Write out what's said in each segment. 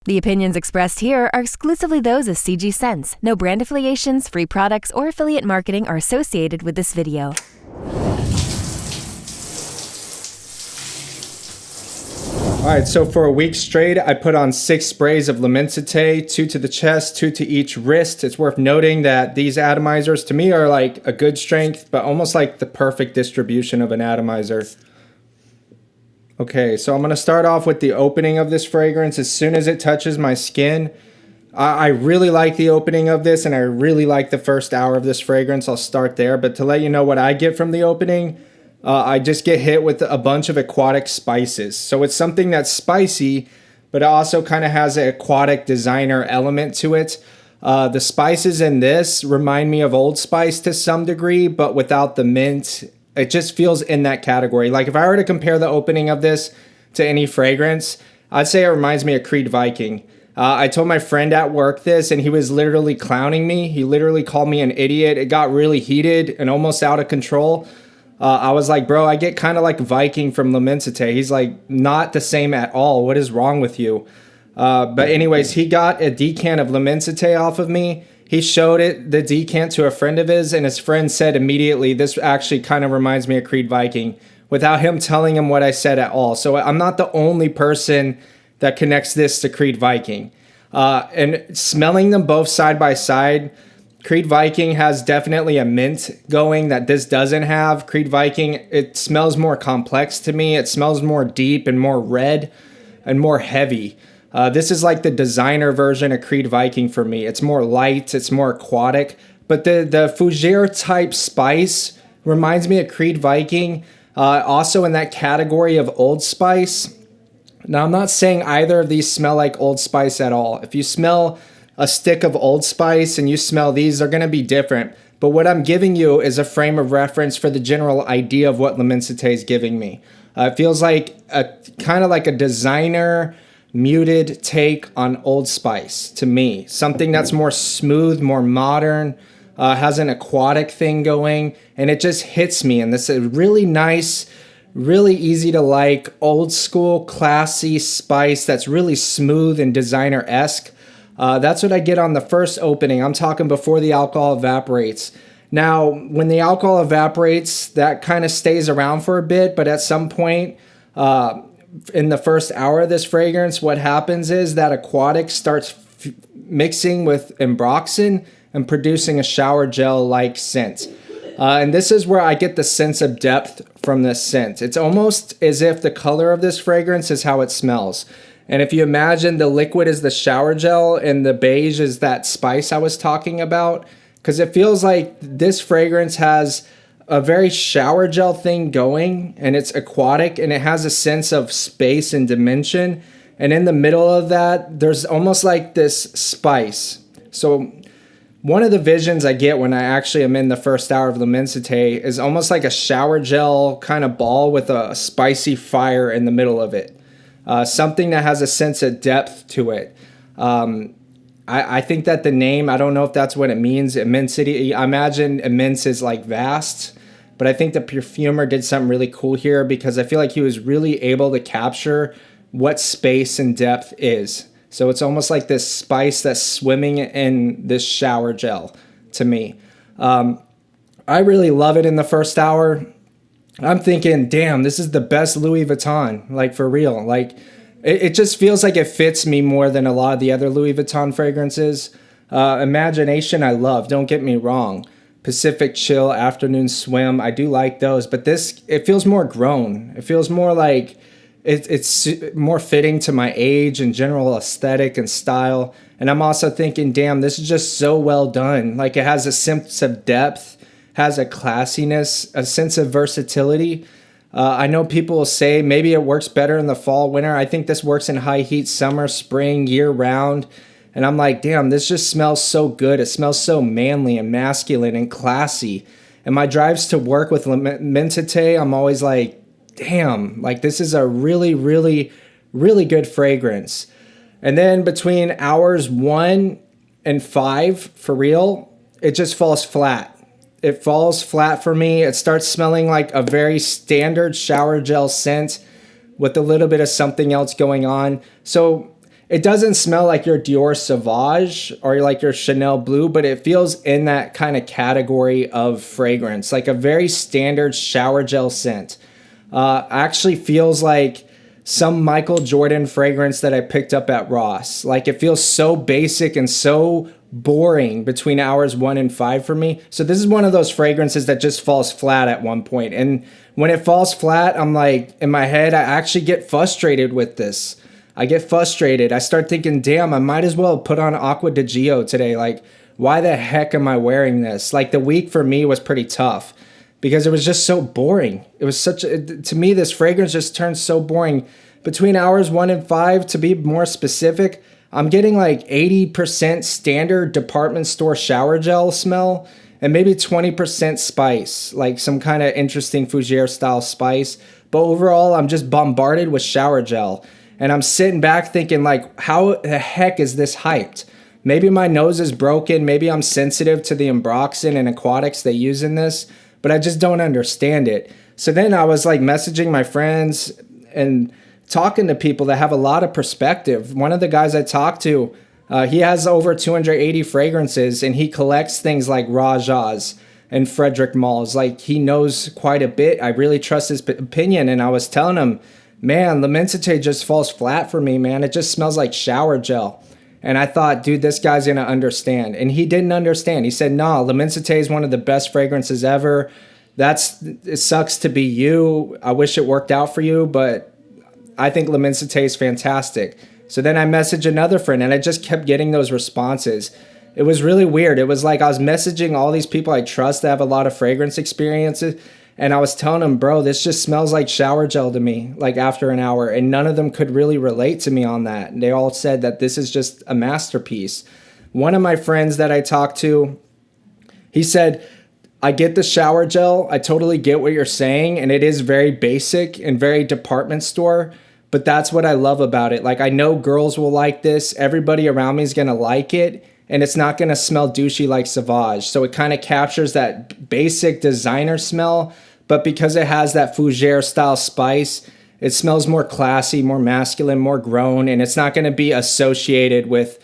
The opinions expressed here are exclusively those of CG Sense. No brand affiliations, free products, or affiliate marketing are associated with this video. All right, so for a week straight, I put on 6 sprays of Limensité, 2 to the chest, 2 to each wrist. It's worth noting that these atomizers to me are like a good strength, but almost like the perfect distribution of an atomizer. Okay, so I'm gonna start off with the opening of this fragrance. As soon as it touches my skin, I really like the opening of this, and I really like the first hour of this fragrance. I'll start there, but to let you know what I get from the opening, I just get hit with a bunch of aquatic spices. So it's something that's spicy, but it also kind of has an aquatic designer element to it. The spices in this remind me of Old Spice to some degree, but without the mint. It just feels in that category. Like if I were to compare the opening of this to any fragrance, I'd say it reminds me of Creed Viking. I told my friend at work this, and he was literally clowning me. He literally called me an idiot. It got really heated and almost out of control. I was like, bro, I get kind of like Viking from Limensité. He's like, not the same at all. What is wrong with you? But anyways, he got a decant of Limensité off of me. He showed the decant to a friend of his, and his friend said immediately, this actually kind of reminds me of Creed Viking, without him telling him what I said at all. So I'm not the only person that connects this to Creed Viking. And smelling them both side by side, Creed Viking has definitely a mint going that this doesn't have. Creed Viking, it smells more complex to me. It smells more deep and more red and more heavy. This is like the designer version of Creed Viking for me. It's more light, it's more aquatic, but the Fougere type spice reminds me of Creed Viking, also in that category of Old Spice. Now, I'm not saying either of these smell like Old Spice at all. If you smell a stick of Old Spice and you smell these, they're going to be different. But what I'm giving you is a frame of reference for the general idea of what Limensité is giving me. It feels like a kind of like a designer muted take on Old Spice to me. Something that's more smooth, more modern, has an aquatic thing going, and it just hits me. And this is really nice, really easy to like, old school, classy spice that's really smooth and designer-esque. That's what I get on the first opening. I'm talking before the alcohol evaporates. Now, when the alcohol evaporates, that kind of stays around for a bit, but at some point, in the first hour of this fragrance, what happens is that aquatic starts mixing with ambroxan and producing a shower gel-like scent. And this is where I get the sense of depth from this scent. It's almost as if the color of this fragrance is how it smells. And if you imagine the liquid is the shower gel and the beige is that spice I was talking about, because it feels like this fragrance has a very shower gel thing going, and it's aquatic, and it has a sense of space and dimension. And in the middle of that, there's almost like this spice. So one of the visions I get when I actually am in the first hour of Limensité is almost like a shower gel kind of ball with a spicy fire in the middle of it. Something that has a sense of depth to it. I think that the name, I don't know if that's what it means, immensity. I imagine immense is like vast, but I think the perfumer did something really cool here because I feel like he was really able to capture what space and depth is. So it's almost like this spice that's swimming in this shower gel to me. I really love it in the first hour. I'm thinking, damn, this is the best Louis Vuitton, like for real. Like it just feels like it fits me more than a lot of the other Louis Vuitton fragrances. Imagination, I love, don't get me wrong. Pacific Chill, Afternoon Swim, I do like those, but this, it feels more grown. It feels more like it's more fitting to my age and general aesthetic and style. And I'm also thinking, damn, this is just so well done. Like it has a sense of depth, has a classiness, a sense of versatility. I know people will say maybe it works better in the fall, winter. I think this works in high heat, summer, spring, year round. And I'm like, damn, this just smells so good. It smells so manly and masculine and classy. And my drives to work with Limensité, I'm always like, damn, like this is a really, really, really good fragrance. And then between hours 1 and 5, for real, it just falls flat. It falls flat for me. It starts smelling like a very standard shower gel scent with a little bit of something else going on. So it doesn't smell like your Dior Sauvage or like your Chanel Blue, but it feels in that kind of category of fragrance, like a very standard shower gel scent. Actually feels like some Michael Jordan fragrance that I picked up at Ross. Like it feels so basic and so boring between hours 1 and 5 for me. So this is one of those fragrances that just falls flat at one point. And when it falls flat, I'm like, in my head, I actually get frustrated with this. I get frustrated. I start thinking, damn, I might as well put on Acqua di Gio today. Like, why the heck am I wearing this? Like the week for me was pretty tough because it was just so boring. It was to me, this fragrance just turned so boring. Between hours 1 and 5, to be more specific, I'm getting like 80% standard department store shower gel smell and maybe 20% spice, like some kind of interesting Fougere style spice. But overall, I'm just bombarded with shower gel. And I'm sitting back thinking like, how the heck is this hyped? Maybe my nose is broken. Maybe I'm sensitive to the Ambroxan and aquatics they use in this, but I just don't understand it. So then I was like messaging my friends and talking to people that have a lot of perspective. One of the guys I talked to, he has over 280 fragrances and he collects things like Rajas and Frederic Malls. Like he knows quite a bit. I really trust his opinion. And I was telling him, man, L'Immensité just falls flat for me, man. It just smells like shower gel. And I thought, dude, this guy's going to understand. And he didn't understand. He said, nah, L'Immensité is one of the best fragrances ever. It sucks to be you. I wish it worked out for you, but I think L'Immensité is fantastic. So then I messaged another friend and I just kept getting those responses. It was really weird. It was like I was messaging all these people I trust that have a lot of fragrance experiences. And I was telling them, bro, this just smells like shower gel to me, like after an hour. And none of them could really relate to me on that. And they all said that this is just a masterpiece. One of my friends that I talked to, he said, I get the shower gel. I totally get what you're saying. And it is very basic and very department store. But that's what I love about it. Like, I know girls will like this. Everybody around me is going to like it. And it's not going to smell douchey like Sauvage. So it kind of captures that basic designer smell. But because it has that Fougere style spice, it smells more classy, more masculine, more grown. And it's not going to be associated with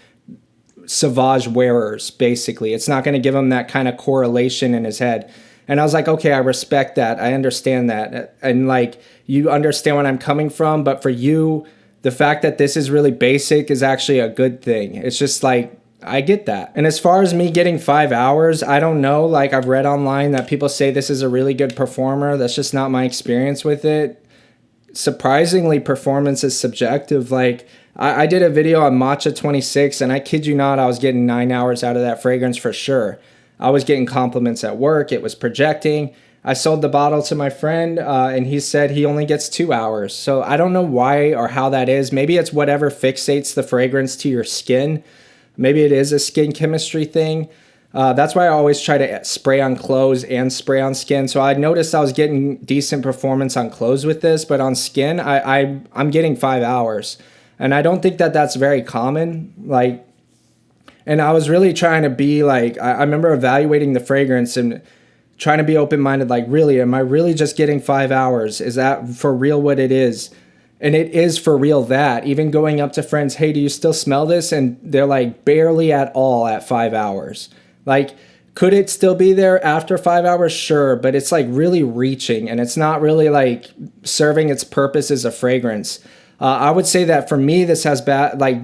Sauvage wearers, basically. It's not going to give him that kind of correlation in his head. And I was like, okay, I respect that. I understand that. And like, you understand where I'm coming from. But for you, the fact that this is really basic is actually a good thing. It's just like, I get that. And as far as me getting 5 hours, I don't know. Like, I've read online that people say this is a really good performer. That's just not my experience with it. Surprisingly, performance is subjective. Like, I did a video on Matcha 26, and I kid you not, I was getting 9 hours out of that fragrance for sure. I was getting compliments at work. It was projecting. I sold the bottle to my friend, and he said he only gets 2 hours. So I don't know why or how that is. Maybe it's whatever fixates the fragrance to your skin. Maybe it is a skin chemistry thing. That's why I always try to spray on clothes and spray on skin. So I noticed I was getting decent performance on clothes with this, but on skin, I'm getting 5 hours. And I don't think that that's very common. Like, and I was really trying to be like, I remember evaluating the fragrance and trying to be open-minded. Like, really, am I really just getting 5 hours? Is that for real what it is? And it is for real that. Even going up to friends, hey, do you still smell this? And they're like, barely at all at 5 hours. Like, could it still be there after 5 hours? Sure, but it's like really reaching and it's not really like serving its purpose as a fragrance. I would say that for me, this has bad, like,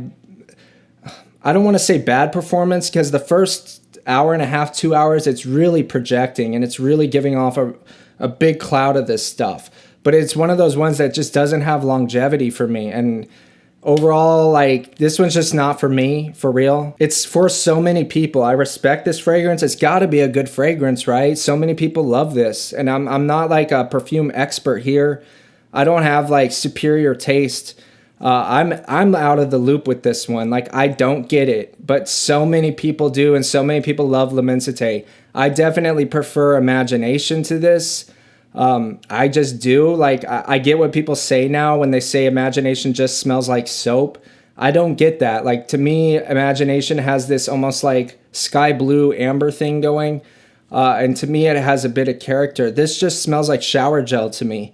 I don't want to say bad performance because the first hour and a half, 2 hours, it's really projecting and it's really giving off a big cloud of this stuff. But it's one of those ones that just doesn't have longevity for me. And overall, like, this one's just not for me, for real. It's for so many people. I respect this fragrance. It's got to be a good fragrance, right? So many people love this. And I'm not like a perfume expert here. I don't have like superior taste. I'm out of the loop with this one. Like, I don't get it, but so many people do, and so many people love L'Immensité. I definitely prefer Imagination to this. I just do. Like, I get what people say now when they say Imagination just smells like soap. I don't get that. Like, to me, Imagination has this almost like sky blue amber thing going. And to me, it has a bit of character. This just smells like shower gel to me.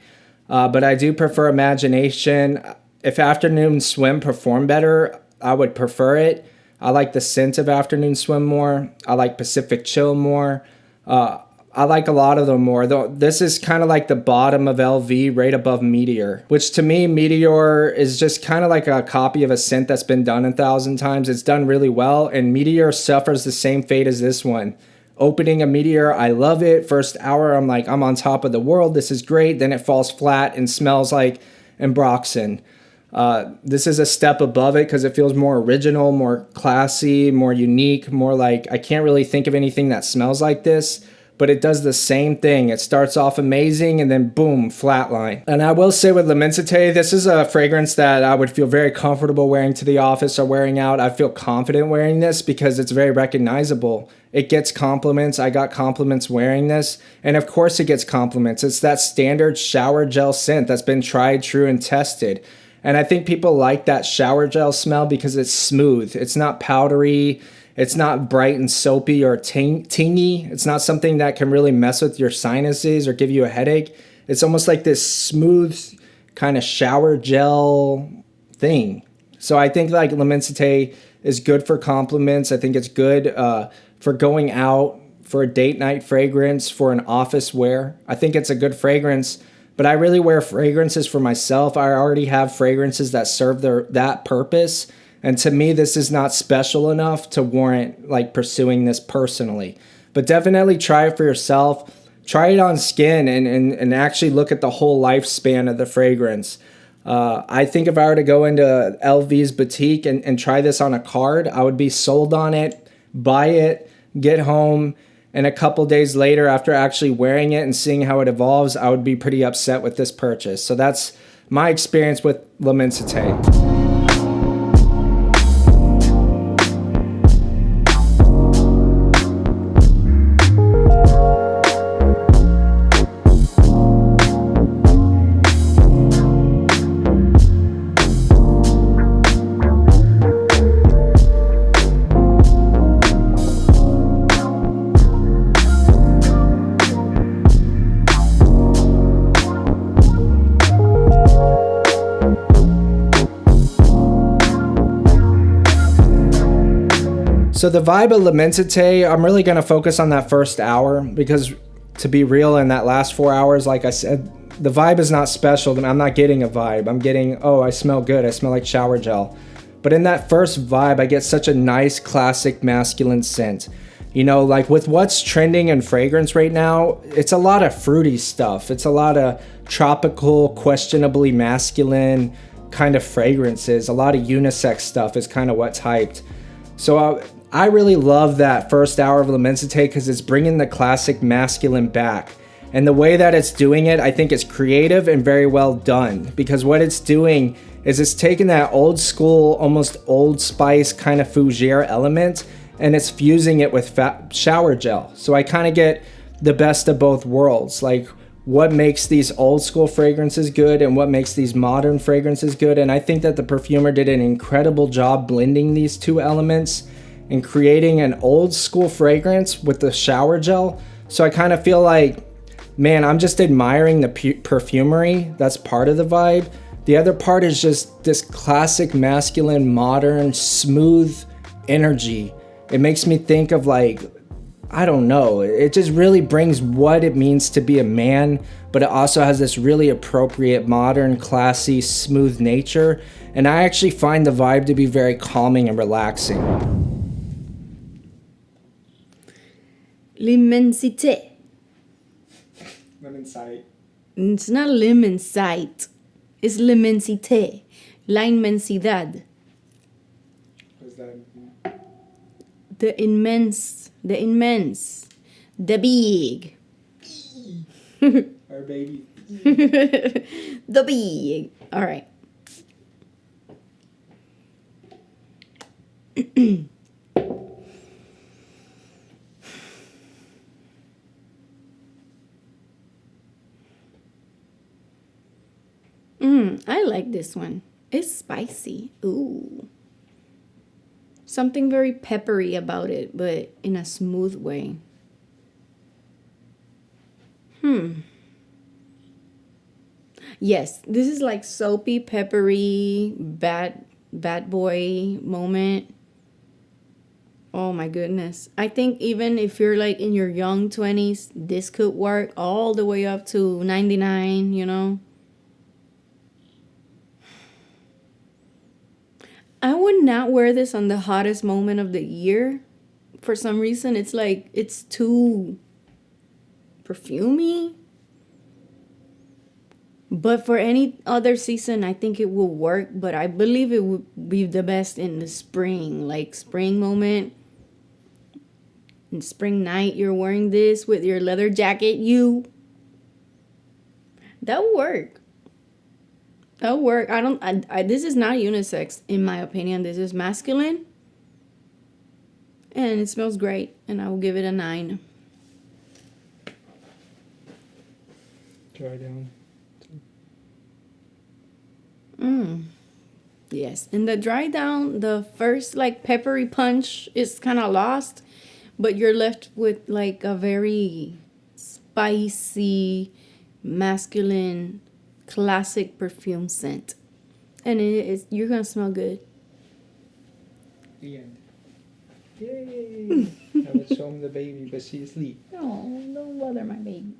But I do prefer Imagination. If Afternoon Swim performed better, I would prefer it. I like the scent of Afternoon Swim more. I like Pacific Chill more. I like a lot of them more. Though this is kind of like the bottom of LV, right above Meteor, which to me, Meteor is just kind of like a copy of a scent that's been done 1,000 times. It's done really well, and Meteor suffers the same fate as this one. Opening a Meteor, I love it. First hour, I'm like, I'm on top of the world. This is great. Then it falls flat and smells like Ambroxan. This is a step above it because it feels more original, more classy, more unique, more like I can't really think of anything that smells like this, but it does the same thing. It starts off amazing and then boom, flatline. And I will say with L'Immensité, this is a fragrance that I would feel very comfortable wearing to the office or wearing out. I feel confident wearing this because it's very recognizable. It gets compliments. I got compliments wearing this. And of course it gets compliments. It's that standard shower gel scent that's been tried, true, and tested. And I think people like that shower gel smell because it's smooth. It's not powdery. It's not bright and soapy or tingy. It's not something that can really mess with your sinuses or give you a headache. It's almost like this smooth kind of shower gel thing. So I think like L'Immensité is good for compliments. I think it's good for going out, for a date night fragrance, for an office wear. I think it's a good fragrance. But I really wear fragrances for myself. I already have fragrances that serve that purpose. And to me, this is not special enough to warrant like pursuing this personally. But definitely try it for yourself. Try it on skin and actually look at the whole lifespan of the fragrance. I think if I were to go into LV's boutique and try this on a card, I would be sold on it, buy it, get home, and a couple days later, after actually wearing it and seeing how it evolves, I would be pretty upset with this purchase. So that's my experience with L'Immensité. So the vibe of L'Immensité, I'm really going to focus on that first hour because to be real, in that last 4 hours, like I said, the vibe is not special. I'm not getting a vibe. I'm getting, oh, I smell good. I smell like shower gel. But in that first vibe, I get such a nice classic masculine scent. You know, like with what's trending in fragrance right now, it's a lot of fruity stuff. It's a lot of tropical, questionably masculine kind of fragrances. A lot of unisex stuff is kind of what's hyped. So I really love that first hour of L'Immensité because it's bringing the classic masculine back. And the way that it's doing it, I think it's creative and very well done. Because what it's doing is it's taking that old school, almost Old Spice kind of fougere element, and it's fusing it with shower gel. So I kind of get the best of both worlds. Like what makes these old school fragrances good and what makes these modern fragrances good. And I think that the perfumer did an incredible job blending these two elements and creating an old school fragrance with the shower gel. So I kind of feel like, man, I'm just admiring the perfumery. That's part of the vibe. The other part is just this classic masculine, modern, smooth energy. It makes me think of like, I don't know. It just really brings what it means to be a man, but it also has this really appropriate, modern, classy, smooth nature. And I actually find the vibe to be very calming and relaxing. L'Immensité. L'Immensité. It's not L'Immensite. It's L'Immensité. La inmensidad. What does that mean? The immense. The big. Our baby. The big. All right. I like this one. It's spicy. Ooh. Something very peppery about it, but in a smooth way. Yes, this is like soapy, peppery, bad bad boy moment. Oh my goodness. I think even if you're like in your young 20s, this could work all the way up to 99, you know? I would not wear this on the hottest moment of the year. For some reason, it's like it's too perfumey. But for any other season, I think it will work. But I believe it would be the best in the spring, like spring moment. In spring night, you're wearing this with your leather jacket. That will work. That'll work. This is not unisex, in my opinion. This is masculine. And it smells great. And I will give it a 9. Dry down. Yes. In the dry down, the first like peppery punch is kind of lost. But you're left with like a very spicy, masculine, classic perfume scent. And you're going to smell good. The end. Yay! I would show him the baby, but she's asleep. Oh, don't bother my baby.